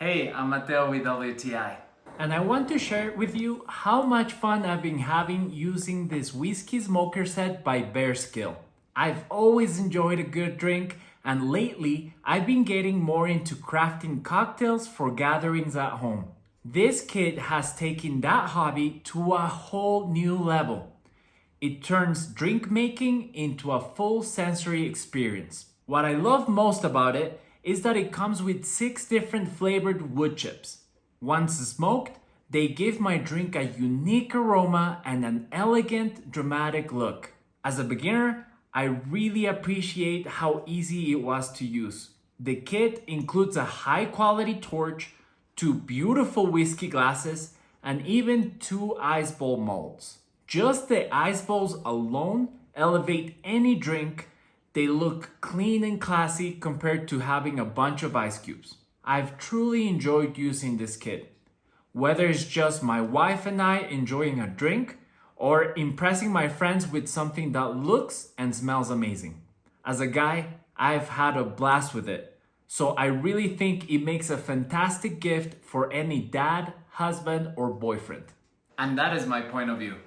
Hey, I'm Mateo with WTI. And I want to share with you how much fun I've been having using this whiskey smoker set by Bearskill. I've always enjoyed a good drink, and lately I've been getting more into crafting cocktails for gatherings at home. This kit has taken that hobby to a whole new level. It turns drink making into a full sensory experience. What I love most about it is that it comes with 6 different flavored wood chips. Once smoked, they give my drink a unique aroma and an elegant, dramatic look. As a beginner, I really appreciate how easy it was to use. The kit includes a high quality torch, 2 beautiful whiskey glasses, and even 2 ice bowl molds. Just the ice bowls alone elevate any drink. They look clean and classy compared to having a bunch of ice cubes. I've truly enjoyed using this kit. Whether it's just my wife and I enjoying a drink or impressing my friends with something that looks and smells amazing. As a guy, I've had a blast with it. So I really think it makes a fantastic gift for any dad, husband, or boyfriend. And that is my point of view.